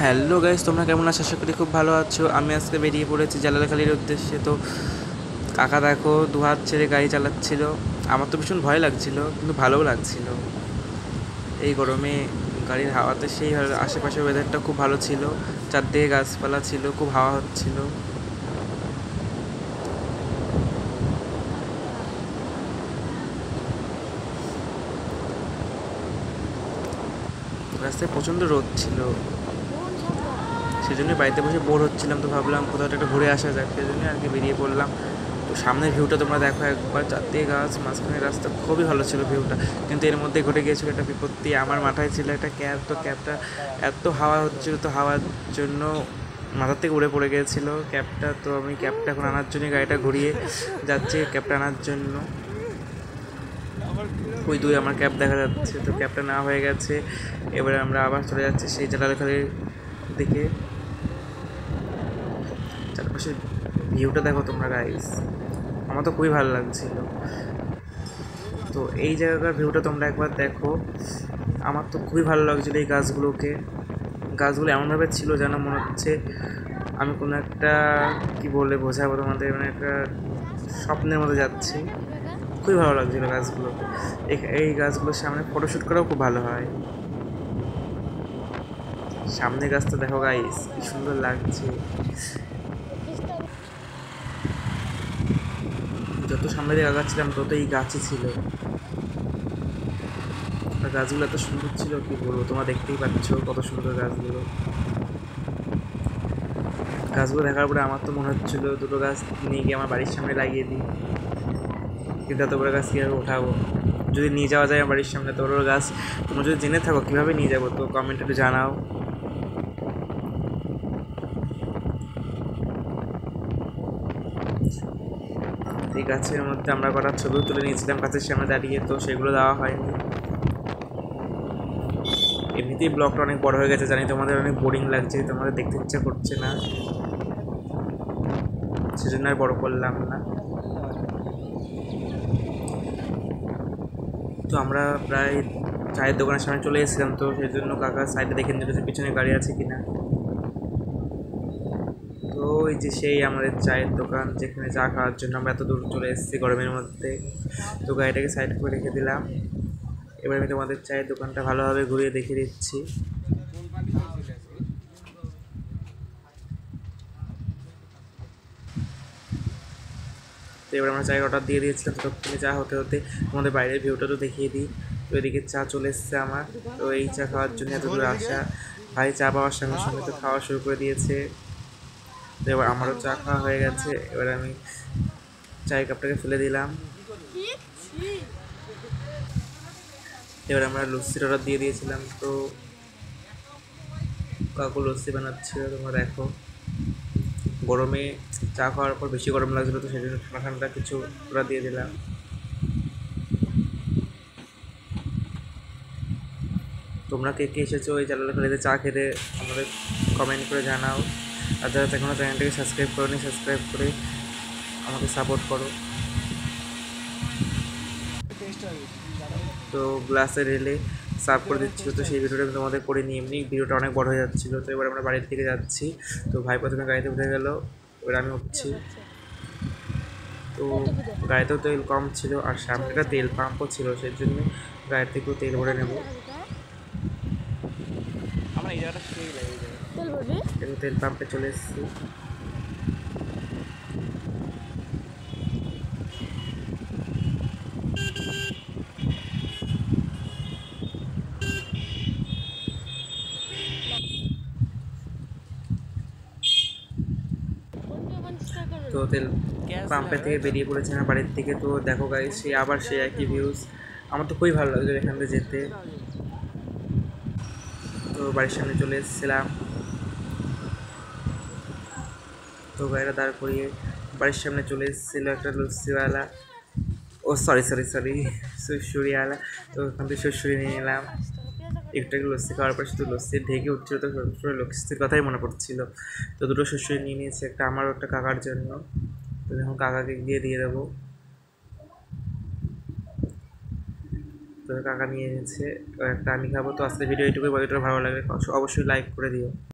Hello guys, তোমরা কেমন আছো? আশা করি খুব ভালো আছো। আমি আজকে বেরিয়ে পড়েছি জালালখালির উদ্দেশ্যে। তো কাকা দেখো দু হাত ছেড়ে গাড়ি চালাচ্ছিল। আমার তো ভীষণ ভয় লাগছিল, কিন্তু ভালোও লাগছিল। এই গরমে গাড়ির হাওয়াতে সেই আশেপাশের ওয়েদারটা খুব ভালো ছিল। চারদিকে গাছপালা ছিল, খুব হাওয়া হচ্ছিল। রাস্তায় প্রচণ্ড রোদ ছিল, সেজন্য বাড়িতে বসে বোর হচ্ছিলাম। তো ভাবলাম কোথাও একটা ঘুরে আসা যাক, সেজন্য আর কি বেরিয়ে পড়লাম। তো সামনের ভিউটা তোমরা দেখো একবার, চারদিকে গাছ, মাঝখানে রাস্তা, খুবই ভালো ছিল ভিউটা। কিন্তু এর মধ্যে ঘটে গিয়েছিল একটা বিপত্তি। আমার মাথায় ছিল একটা ক্যাব, তো ক্যাবটা এত হাওয়া হচ্ছিল, তো হাওয়ার জন্য মাথার থেকে উড়ে পড়ে গিয়েছিল ক্যাবটা। তো আমি ক্যাবটা এখন আনার জন্য গাড়িটা ঘুরিয়ে যাচ্ছি ক্যাবটা আনার জন্য। ওই দুই আমার ক্যাব দেখা যাচ্ছে, তো ক্যাবটা না হয়ে গেছে। এবারে আমরা আবার চলে যাচ্ছি সেই জালালখালির দিকে। চারপাশে ভিউটা দেখো তোমরা গাইস, আমার তো খুবই ভালো লাগছিল। তো এই জায়গাটার ভিউটা তোমরা একবার দেখো, আমার তো খুবই ভালো লাগছিলো এই গাছগুলো এমনভাবে ছিল যেন মনে হচ্ছে আমি কোনো একটা, কি বলে বোঝাবো তোমাদের, মানে একটা স্বপ্নের মধ্যে যাচ্ছি। খুবই ভালো লাগছিলো গাছগুলোকে। এই গাছগুলোর সামনে ফটোশ্যুট করাও খুব ভালো হয়। সামনে গাছটা দেখো গাইস, কি সুন্দর লাগছে। যত সামনে দিকে আগাচ্ছিলাম তত এই গাছই ছিল। আর গাছগুলো এত সুন্দর ছিল, কি বলবো, তোমরা দেখতেই পাচ্ছ কত সুন্দর গাছগুলো। গাছগুলো দেখার পরে আমার তো মনে হচ্ছিলো দুটো গাছ নিয়ে গিয়ে আমার বাড়ির সামনে লাগিয়ে দিই, কিন্তু এত বড় গাছ কীভাবে ওঠাবো? যদি নিয়ে যাওয়া যায় আমার বাড়ির সামনে তো বড় গাছ, তোমরা যদি জেনে থাকো কীভাবে নিয়ে যাবো তো কমেন্টে একটু জানাও। এই গাছের মধ্যে আমরা কটা ছবিও তুলে নিয়েছিলাম গাছের সামনে দাঁড়িয়ে, তো সেগুলো দেওয়া হয়নি। এমনিতেই ব্লগটা অনেক বড় হয়ে গেছে জানি, তোমাদের অনেক বোরিং লাগছে, তোমাদের দেখতে ইচ্ছা করছে না, সেজন্য আর বড় করলাম না। তো আমরা প্রায় চায়ের দোকানের সামনে চলে এসেছিলাম, তো সেই জন্য কাকা সাইডে দেখে নিল যে পিছনে গাড়ি আছে কিনা। তো এই যে সেই আমাদের চায়ের দোকান, যেখানে চা খাওয়ার জন্য আমরা এত দূর চলে এসেছি গরমের মধ্যে। তো গাড়িটাকে সাইড করে রেখে দিলাম। এবার আমি তোমাদের চায়ের দোকানটা ভালোভাবে ঘুরিয়ে দেখিয়ে দিচ্ছি। তো এবার আমরা চায়ের অর্ডার দিয়ে দিয়েছিলাম, ততক্ষণে চা হতে হতে আমাদের বাইরের ভিউটা তো দেখিয়ে দিই। তো এদিকে চা চলে এসছে আমার। তো এই চা খাওয়ার জন্য এত দূর আসা। ভাই চা পাওয়ার সঙ্গে সঙ্গে তো খাওয়া শুরু করে দিয়েছে। তো এবার আমারও চা খাওয়া হয়ে গেছে। এবার আমি চায়ের কাপটাকে ফেলে দিলাম। এবার আমরা লস্যির অর্ডার দিয়ে দিয়েছিলাম, তো কাকু লস্যি বানাচ্ছিল, তোমরা দেখো। গরমে চা খাওয়ার পর বেশি গরম লাগছিলো, তো সেই জন্য ঠান্ডা ঠান্ডা কিছু অর্ডার দিয়ে দিলাম। তোমরা কে কে এসেছো ওই জালালখালিতে চা খেতে আমাদের কমেন্ট করে জানাও। আর যারা এখনও চ্যানেলটাকে সাবস্ক্রাইব করোনি, সাবস্ক্রাইব করে আমাকে সাপোর্ট করো। তো গ্লাসে ঢেলে সার্ভ করে দিচ্ছিলো, তো সেই ভিডিওটা আমি তোমাদের করে নিই। এমনি ভিডিওটা অনেক বড় হয়ে যাচ্ছিলো। তো এবার আমরা বাড়ির থেকে যাচ্ছি। তো ভাই প্রথমে গাড়িতে উঠে গেল, এবার আমি উঠছি। তো গাড়িতেও তেল কম ছিল, আর সামনে একটা তেল পাম্পও ছিল, সেই জন্য গাড়ির থেকেও তেল ভরে নেব। তেল পাম্পে চলে এসেছি। তো তেল পাম্পের থেকে বেরিয়ে পড়েছে আমার বাড়ির থেকে। তো দেখো গাইস, সে আবার সে একই ভিউজ। আমার তো খুবই ভালো লাগছে এখান থেকে যেতে। তো বাড়ির সামনে চলে এসেছিলাম। তো গাড়িটা দাঁড় করিয়ে বাড়ির সামনে চলে এসেছিলো একটা লস্যিওয়ালা, ও সরি সরি সরি সুড়সুড়িওয়ালা। তো ওখান থেকে সুড়সুড়ি নিয়ে নিলাম। একটু একটু লস্যি খাওয়ার পর শুধু লস্যি ঢেকে উঠছিল, তো সবসময় লস্যির কথাই মনে পড়ছিল। তো দুটো সুড়সুড়ি নিয়ে নিয়েছি, একটা আমার একটা কাকার জন্য। তো এখন কাকাকে গিয়ে দিয়ে দেবো। তো কাকা নিয়ে এনেছে, একটা আমি খাবো। তো আজকে ভিডিও এইটুকুই, ভিডিওটা ভালো লাগলে অবশ্যই লাইক করে দিও।